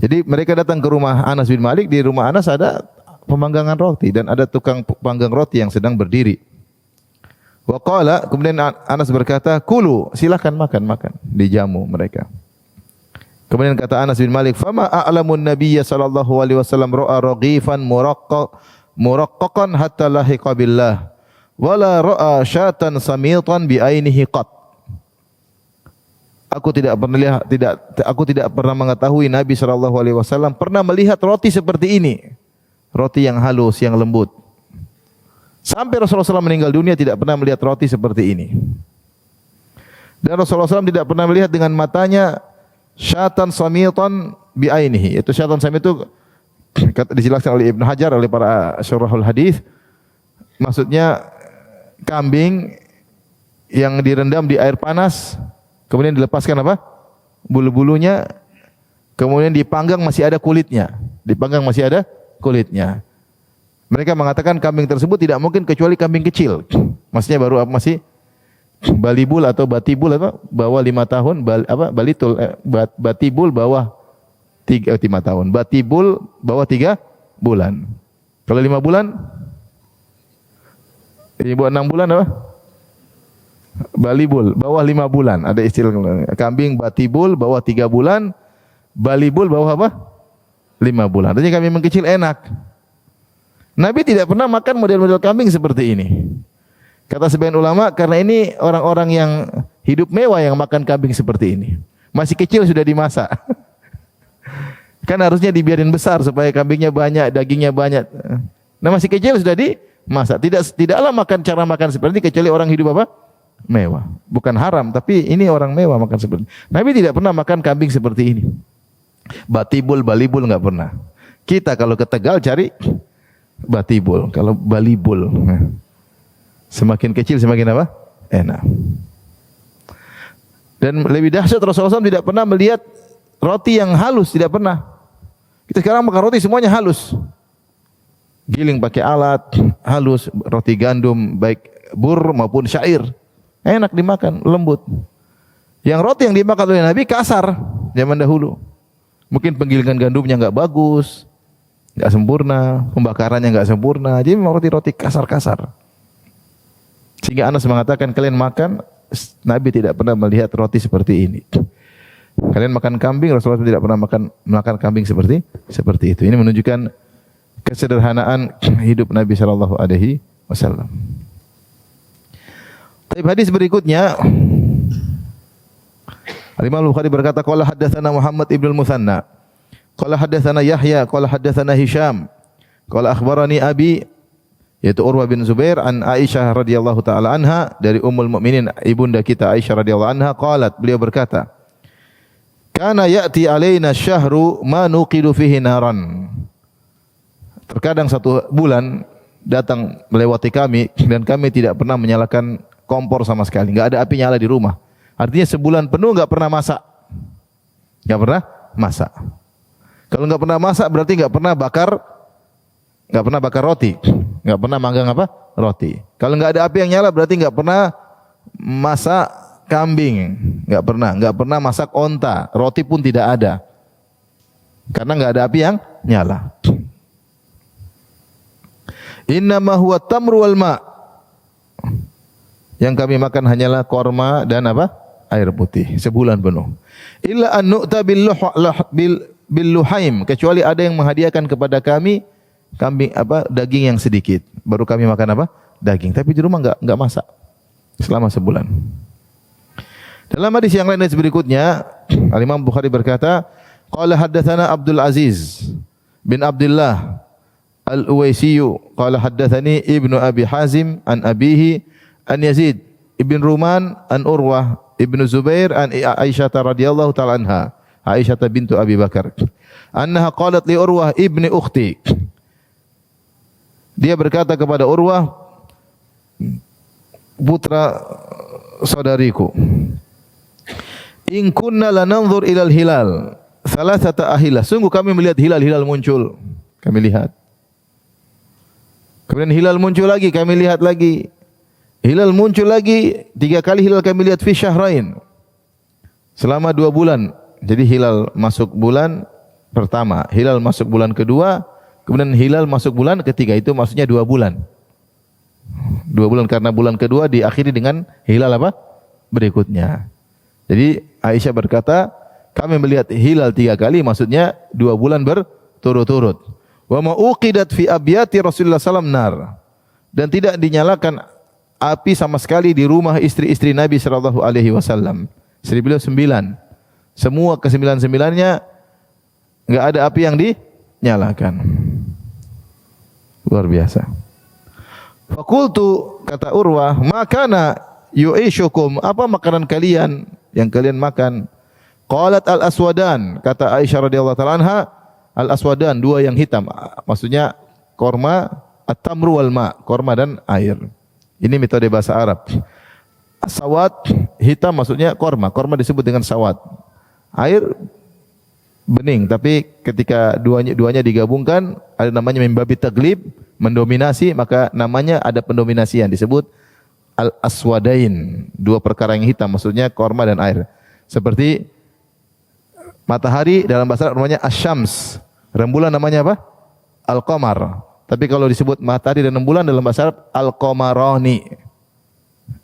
Speaker 1: Jadi mereka datang ke rumah Anas bin Malik, di rumah Anas ada pemanggangan roti dan ada tukang panggang roti yang sedang berdiri. Wa qala, kemudian Anas berkata, "Kulu, silakan makan." Dijamu mereka. Kemudian kata Anas bin Malik, "Fama a'lamun nabiyya sallallahu alaihi wasallam ra'a raghifan muraqqaqan hatta lahiqa billah, wala ra'a syatan samitan bi ainihi qat." Aku tidak pernah mengetahui Nabi sallallahu alaihi wasallam pernah melihat roti seperti ini. Roti yang halus, yang lembut. Sampai Rasulullah SAW meninggal dunia tidak pernah melihat roti seperti ini. Dan Rasulullah SAW tidak pernah melihat dengan matanya syatan samitan bi ainihi. Itu syatan samit itu dijelaskan oleh Ibnu Hajar, oleh para syurahul hadis. Maksudnya kambing yang direndam di air panas, kemudian dilepaskan apa? Bulu-bulunya, kemudian dipanggang masih ada kulitnya. Mereka mengatakan kambing tersebut tidak mungkin kecuali kambing kecil. Maksudnya baru masih balibul atau batibul apa? Bawah 5 tahun, batibul bawah 5 tahun. Batibul bawah 3 bulan. Kalau 5 bulan? Ini buat 6 bulan apa? Balibul bawah 5 bulan. Ada istilah kambing batibul bawah 3 bulan, balibul bawah apa? 5 bulan. Artinya kambing kecil enak. Nabi tidak pernah makan model-model kambing seperti ini. Kata sebagian ulama, karena ini orang-orang yang hidup mewah yang makan kambing seperti ini. Masih kecil sudah dimasak. Kan harusnya dibiarin besar supaya kambingnya banyak, dagingnya banyak. Nah masih kecil sudah dimasak. Tidaklah makan cara makan seperti ini kecuali orang hidup apa? Mewah. Bukan haram, tapi ini orang mewah makan seperti ini. Nabi tidak pernah makan kambing seperti ini. Batibul, balibul enggak pernah. Kita kalau ke Tegal cari batibul, kalau balibul. Semakin kecil semakin apa? Enak. Dan lebih dahsyat Rasulullah SAW tidak pernah melihat roti yang halus, tidak pernah. Kita sekarang makan roti semuanya halus. Giling pakai alat halus, roti gandum baik bur maupun syair. Enak dimakan, lembut. Yang roti yang dimakan oleh Nabi kasar zaman dahulu. Mungkin penggilingan gandumnya enggak bagus, enggak sempurna, pembakarannya enggak sempurna. Jadi memang roti-roti kasar-kasar. Sehingga Anas mengatakan kalian makan, Nabi tidak pernah melihat roti seperti ini. Kalian makan kambing, Rasulullah tidak pernah makan kambing seperti itu. Ini menunjukkan kesederhanaan hidup Nabi sallallahu alaihi wasallam. Tapi hadis berikutnya Al-Imam Al-Bukhari berkata qala haddatsana Muhammad ibn al-Mutsanna qala haddatsana Yahya qala haddatsana Hisham qala akhbarani abi yaitu Urwah bin Zubair an Aisyah radhiyallahu taala anha dari Ummul Mukminin ibunda kita Aisyah radhiyallahu anha qalat beliau berkata kana ya'ti alaina syahru ma nuqidu fihi naran. Terkadang satu bulan datang melewati kami dan kami tidak pernah menyalakan kompor sama sekali, enggak ada api nyala di rumah. Artinya sebulan penuh enggak pernah masak. Enggak pernah masak. Kalau enggak pernah masak berarti enggak pernah bakar roti. Enggak pernah manggang apa? Roti. Kalau enggak ada api yang nyala berarti enggak pernah masak kambing, enggak pernah masak onta, roti pun tidak ada. Karena enggak ada api yang nyala. Innama huwa tamru wal ma. Yang kami makan hanyalah korma dan apa? Air putih sebulan penuh. Illa an nu'ta bil luhaim, kecuali ada yang menghadiahkan kepada kami kambing apa daging yang sedikit, baru kami makan apa? Daging. Tapi di rumah enggak masak selama sebulan. Dalam hadis yang lain berikutnya, Al-Imam Bukhari berkata, qala haddatsana Abdul Aziz bin Abdullah Al-Uwaisi qala haddatsani Ibnu Abi Hazim an abihi an Yazid ibn Ruman an Urwah ibnu Zubair an Aisyah radhiyallahu ta'ala anha, Aisyah bintu Abi Bakar, annaha qalat li Urwah ibni ukhti. Dia berkata kepada Urwah, putra saudariku, in kunna lananzur ilal hilal salasata ahila. Sungguh kami melihat hilal muncul. Kami lihat. Kemudian hilal muncul lagi, kami lihat lagi. Hilal muncul lagi, 3 kali hilal kami lihat fi syahrain. Selama 2 bulan. Jadi hilal masuk bulan pertama, hilal masuk bulan kedua, kemudian hilal masuk bulan ketiga. Itu maksudnya 2 bulan. 2 bulan karena bulan kedua diakhiri dengan hilal apa? Berikutnya. Jadi Aisyah berkata, kami melihat hilal 3 kali, maksudnya 2 bulan berturut-turut. Wa ma uqidat fi abyati Rasulullah sallallahu alaihi wasallam nar. Dan tidak dinyalakan api sama sekali di rumah istri-istri Nabi sallallahu alaihi wasallam. Istri beliau 9. Semua ke-9-9-nya enggak ada api yang dinyalakan. Luar biasa. Fakultu, kata Urwah, makana yu'ishukum, apa makanan kalian yang kalian makan? Qalat al-aswadan, kata Aisyah radhiyallahu ta'ala anha, al-aswadan, 2 yang hitam. Maksudnya korma, at-tamru wal ma, korma dan air. Ini metode bahasa Arab. Sawat, hitam maksudnya korma. Korma disebut dengan sawat. Air bening, tapi ketika duanya digabungkan, ada namanya mimbabi taglib, mendominasi, maka namanya ada pendominasian, disebut al-aswadain, 2 perkara yang hitam, maksudnya korma dan air. Seperti matahari dalam bahasa Arab namanya asyams, rembulan namanya apa? Al-qamar. Tapi kalau disebut matahari dan rembulan dalam bahasa Arab al-qamarani,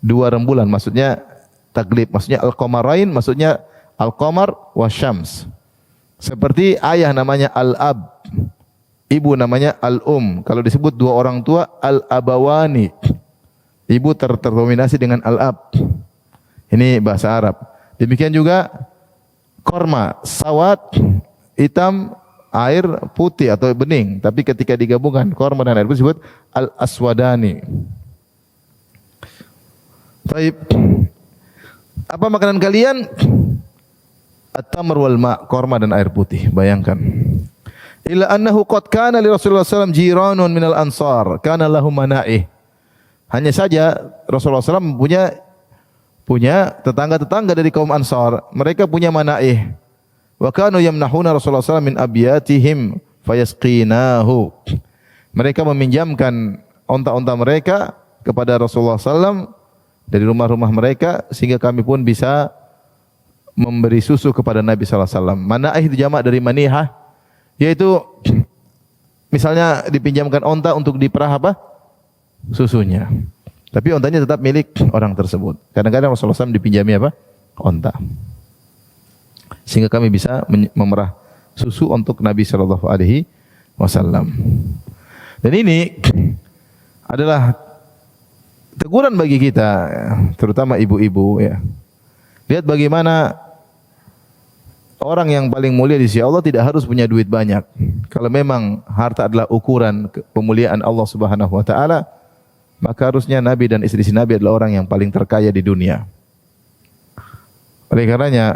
Speaker 1: 2 rembulan, maksudnya taglib, maksudnya al-qamarain, maksudnya al-qamar wa syams. Seperti ayah namanya al-ab, ibu namanya al-um. Kalau disebut 2 orang tua, al-abawani, ibu terdominasi dengan al-ab. Ini bahasa Arab. Demikian juga korma, sawat, hitam, air putih atau bening, tapi ketika digabungkan korma dan air putih disebut al-aswadani. Baik. Apa makanan kalian? At-tamr wal ma', korma dan air putih. Bayangkan. Illa annahu qad kana li Rasulullah sallallahu alaihi wasallam jiranun minal ansar, kana lahum mana'ih. Hanya saja Rasulullah SAW punya tetangga-tetangga dari kaum Ansar. Mereka punya mana'ih. Wa kanu yamnahuna Rasulullah SAW min abiyatihim fayasqinahu. Mereka meminjamkan onta-onta mereka kepada Rasulullah SAW dari rumah-rumah mereka sehingga kami pun bisa memberi susu kepada Nabi sallallahu alaihi wasallam. Mana'ih itu jamak dari manihah, yaitu misalnya dipinjamkan onta untuk diperah apa? Susunya. Tapi ontanya tetap milik orang tersebut. Kadang-kadang Rasulullah SAW dipinjami apa? Onta. Sehingga kami bisa memerah susu untuk Nabi sallallahu alaihi wasallam. Dan ini adalah teguran bagi kita, terutama ibu-ibu ya. Lihat bagaimana orang yang paling mulia di sisi Allah tidak harus punya duit banyak. Kalau memang harta adalah ukuran pemuliaan Allah Subhanahu wa taala, maka harusnya Nabi dan istri-istri Nabi adalah orang yang paling terkaya di dunia. Oleh karenanya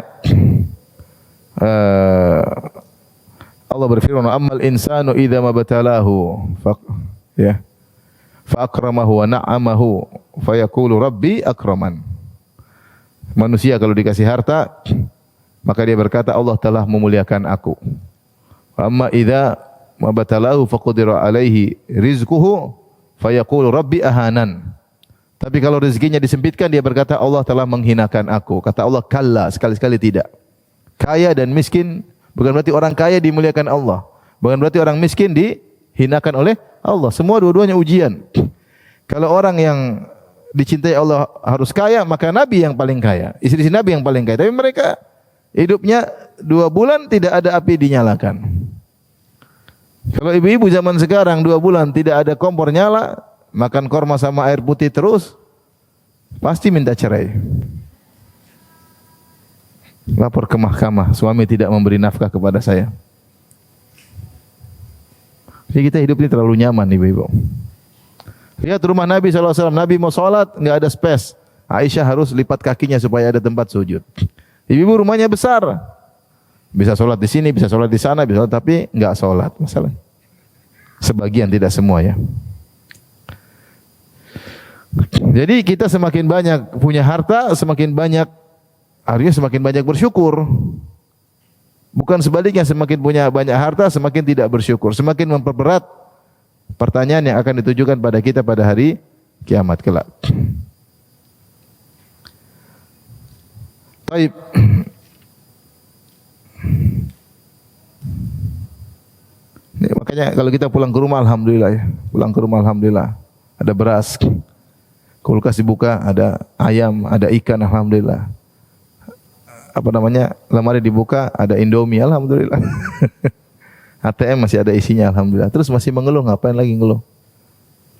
Speaker 1: Allah berfirman, "Ammal insanu idza mabtalahu fa akramahu wa na'amahu fa yaqulu rabbi akraman." Manusia kalau dikasih harta, maka dia berkata Allah telah memuliakan aku. Wa amma idza mabtalahu faqadira alaihi rizquhu fa yaqulu rabbi ahanan. Tapi kalau rezekinya disempitkan, dia berkata Allah telah menghinakan aku. Kata Allah, kalla, sekali-sekali tidak. Kaya dan miskin bukan berarti orang kaya dimuliakan Allah, bukan berarti orang miskin dihinakan oleh Allah. Semua dua-duanya ujian. Kalau orang yang dicintai Allah harus kaya, maka Nabi yang paling kaya, istri Nabi yang paling kaya. Tapi mereka hidupnya 2 bulan tidak ada api dinyalakan. Kalau ibu-ibu zaman sekarang 2 bulan tidak ada kompor nyala, makan korma sama air putih terus, pasti minta cerai. Lapor ke mahkamah, suami tidak memberi nafkah kepada saya. Jadi kita hidup ini terlalu nyaman, ibu-ibu. Lihat rumah Nabi SAW, Nabi mau sholat, nggak ada space. Aisyah harus lipat kakinya supaya ada tempat sujud. Ibu-ibu rumahnya besar, bisa sholat di sini, bisa sholat di sana, bisa sholat, tapi nggak sholat. Masalah. Sebagian, tidak semua ya. Jadi kita semakin banyak punya harta, semakin banyak, artinya semakin banyak bersyukur. Bukan sebaliknya, semakin punya banyak harta, semakin tidak bersyukur. Semakin memperberat pertanyaan yang akan ditujukan pada kita pada hari kiamat kelak. Baik. Makanya kalau kita pulang ke rumah, alhamdulillah ya. Pulang ke rumah, alhamdulillah. Ada beras, kulkas dibuka, ada ayam, ada ikan, alhamdulillah. Lemari dibuka, ada Indomie, alhamdulillah. ATM masih ada isinya, alhamdulillah. Terus masih mengeluh, ngapain lagi ngeluh?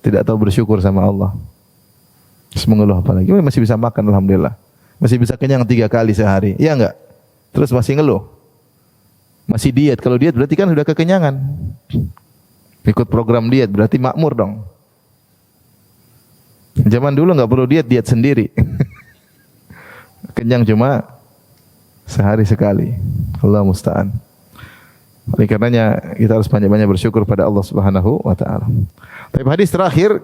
Speaker 1: Tidak tahu bersyukur sama Allah. Terus mengeluh apa lagi? Masih bisa makan, alhamdulillah. Masih bisa kenyang 3 kali sehari, iya enggak? Terus masih ngeluh. Masih diet. Kalau diet berarti kan sudah kekenyangan. Ikut program diet berarti makmur dong. Zaman dulu enggak perlu diet, diet sendiri. Kenyang cuma sehari sekali. Allah musta'an. Oleh karenanya kita harus banyak-banyak bersyukur pada Allah Subhanahu wa taala. Tapi hadis terakhir,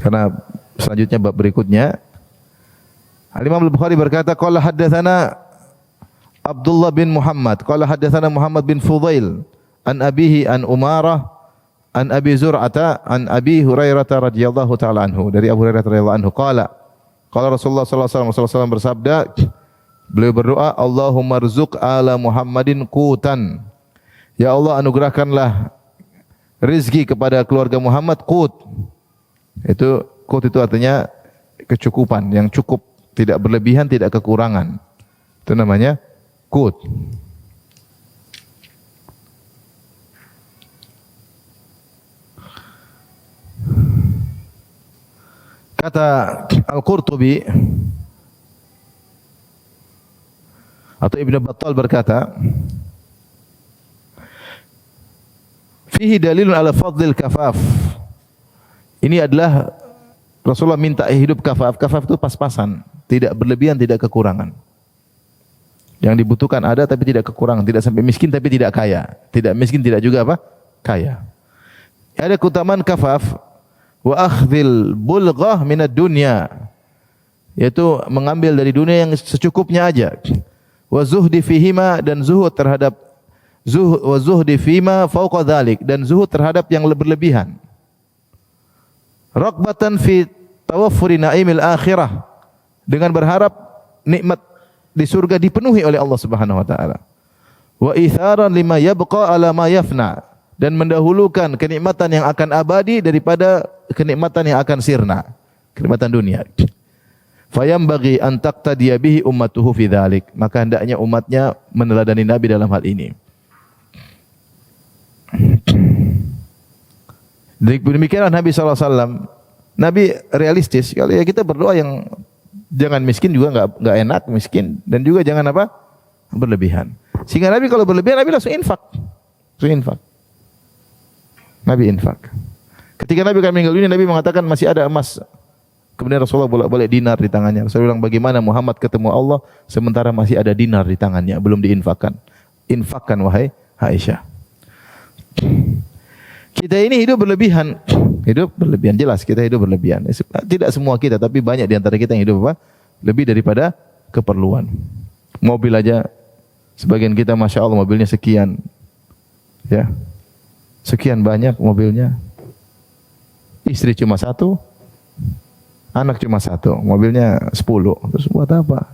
Speaker 1: karena selanjutnya bab berikutnya, Al-Imam Al-Bukhari berkata, qala haddatsana Abdullah bin Muhammad, qala haddatsana Muhammad bin Fudail an abihi an Umarah an Abi Zur'ata an Abi Hurairah radhiyallahu taala anhu, dari Abu Hurairah radhiyallahu anhu qala Rasulullah sallallahu alaihi wasallam bersabda, beliau berdoa, Allahumma rzuq ala Muhammadin qutan. Ya Allah, anugerahkanlah rezeki kepada keluarga Muhammad qut. Qut itu artinya kecukupan, yang cukup, tidak berlebihan, tidak kekurangan. Itu namanya qut. Kata Al-Qurtubi atau Ibn Battal berkata, Fihi dalilun ala fadlil kafaf. Ini adalah Rasulullah minta hidup kafaf. Kafaf itu pas-pasan, tidak berlebihan, tidak kekurangan. Yang dibutuhkan ada tapi tidak kekurangan, tidak sampai miskin tapi tidak kaya. Tidak miskin tidak juga apa? Kaya. Ada keutamaan kafaf wa akhdhil bulghah minad dunya, yaitu mengambil dari dunia yang secukupnya aja. Wa zuhdi fihima, dan zuhud terhadap wa zuhdi fima fauqa dzalik, dan zuhud terhadap yang berlebihan. Raghbatan fi tawaffuri naimil akhirah, dengan berharap nikmat di surga dipenuhi oleh Allah Subhanahu wa taala. Wa itharan lima yabqa ala ma yafna, dan mendahulukan kenikmatan yang akan abadi daripada kenikmatan yang akan sirna, kenikmatan dunia. Fayambaghi an taqtadiya bihi ummatuhu fi dzalik, maka hendaknya umatnya meneladani Nabi dalam hal ini. Demikianlah Nabi SAW. Nabi realistis. Kalau ya kita berdoa yang jangan miskin juga enggak enak miskin, dan juga jangan apa? Berlebihan. Sehingga Nabi kalau berlebihan Nabi langsung infak. Nabi infak. Ketika Nabi akan meninggal dunia, Nabi mengatakan masih ada emas. Kemudian Rasulullah bolak-balik dinar di tangannya. Rasulullah bilang, bagaimana Muhammad ketemu Allah sementara masih ada dinar di tangannya, belum diinfakkan. Infakkan wahai Aisyah. Kita ini hidup berlebihan. Hidup berlebihan, jelas kita hidup berlebihan. Tidak semua kita, tapi banyak di antara kita yang hidup apa? Lebih daripada keperluan. Mobil aja, sebagian kita Masya Allah mobilnya sekian. Ya, sekian banyak mobilnya. Istri cuma satu, anak cuma satu, mobilnya 10. Terus buat apa?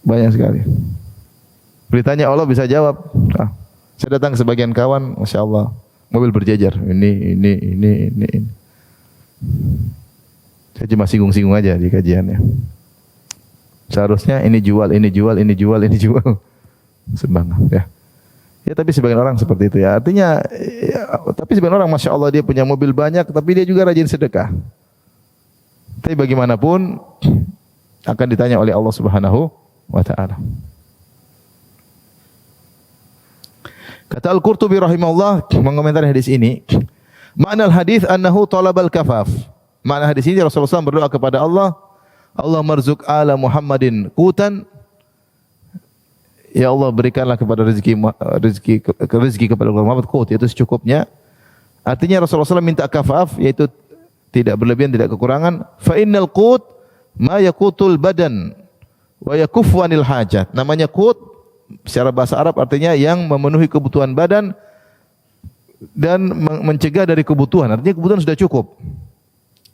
Speaker 1: Banyak sekali. Beritanya Allah bisa jawab. Saya datang ke sebagian kawan, Masya Allah, mobil berjejer. Ini. Saya cuma singgung-singgung aja di kajiannya. Seharusnya ini jual. Subhanallah, ya. Ya, tapi sebagian orang seperti itu ya. Artinya, tapi sebagian orang Masya Allah dia punya mobil banyak, tapi dia juga rajin sedekah. Tapi bagaimanapun akan ditanya oleh Allah Subhanahu wa Ta'ala. Kata Al-Qurtubi rahimahullah mengomentari hadis ini, makna hadis annahu talabal kafaf. Makna hadis ini Rasulullah SAW berdoa kepada Allah, Allah marzuk ala Muhammadin qutan. Ya Allah, berikanlah kepada rezeki kepada Muhammad qut, yaitu secukupnya. Artinya Rasulullah SAW minta kafaf, yaitu tidak berlebihan, tidak kekurangan. Fa innal qut ma yaqutul badan wa yakuffu anil hajat. Namanya qut secara bahasa Arab artinya yang memenuhi kebutuhan badan dan mencegah dari kebutuhan. Artinya kebutuhan sudah cukup.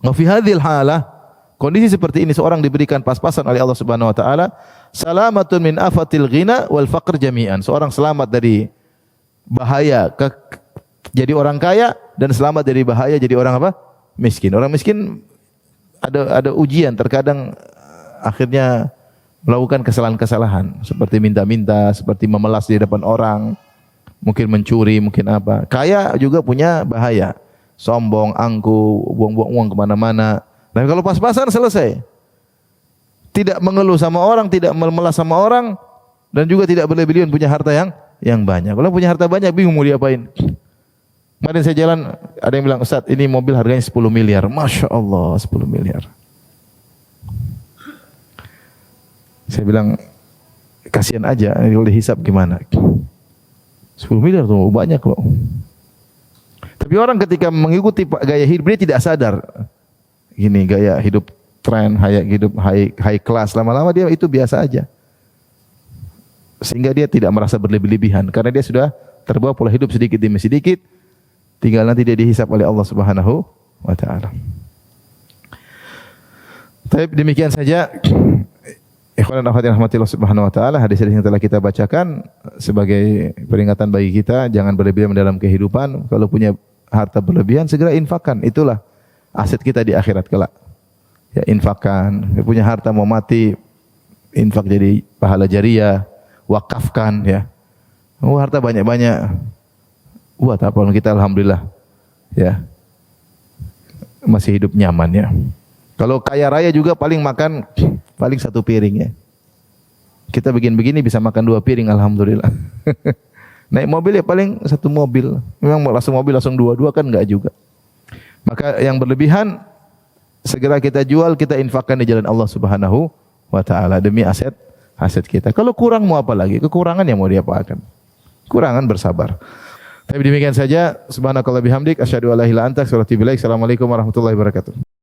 Speaker 1: Wa fi hadhil halah, kondisi seperti ini seorang diberikan pas-pasan oleh Allah Subhanahu wa taala, salamatun min afatil ghina wal faqr jami'an. Seorang selamat dari bahaya jadi orang kaya, dan selamat dari bahaya jadi orang apa? Miskin. Orang miskin ada ujian, terkadang akhirnya melakukan kesalahan-kesalahan seperti minta-minta, seperti memelas di depan orang, mungkin mencuri, mungkin apa. Kaya juga punya bahaya, sombong, angku, buang-buang uang kemana-mana. Tapi kalau pas-pasan selesai. Tidak mengeluh sama orang, tidak memelas sama orang, dan juga tidak berlebihan punya harta yang banyak. Kalau punya harta banyak bingung mau diapain. Kemarin saya jalan, ada yang bilang, Ustaz, ini mobil harganya 10 miliar. Masya Allah, 10 miliar. Saya bilang, kasihan aja, kalau dihisap gimana? 10 miliar tuh banyak loh. Tapi orang ketika mengikuti gaya hidup dia tidak sadar. Gini gaya hidup tren, gaya hidup high class, lama-lama dia itu biasa aja. Sehingga dia tidak merasa berlebih-lebihan karena dia sudah terbawa pola hidup sedikit demi sedikit, tinggal nanti dia dihisap oleh Allah Subhanahu wa taala. Tapi demikian saja. Ikhwan dan akhwat yang rahmatillah Subhanahu wa taala, hadis-hadis yang telah kita bacakan sebagai peringatan bagi kita jangan berlebihan dalam kehidupan. Kalau punya harta berlebihan segera infakkan. Itulah aset kita di akhirat kelak. Ya, infakkan. Punya harta mau mati, infak jadi pahala jariah, wakafkan ya. Oh, harta banyak-banyak. Buat apa kita alhamdulillah ya. Masih hidup nyaman ya. Kalau kaya raya juga paling makan paling 1 piring ya. Kita bikin begini bisa makan 2 piring, alhamdulillah. Naik mobil ya paling 1 mobil. Memang mau langsung mobil langsung 2 kan enggak juga. Maka yang berlebihan segera kita jual, kita infakkan di jalan Allah Subhanahu wa taala demi aset kita. Kalau kurang mau apa lagi? Kekurangan yang mau diapakan? Kurangan bersabar. Tapi demikian saja. Subhanakallah bihamdik asyhadu an la ilaha illa anta astaghfiruka wa atubu ilaik. Assalamualaikum warahmatullahi wabarakatuh.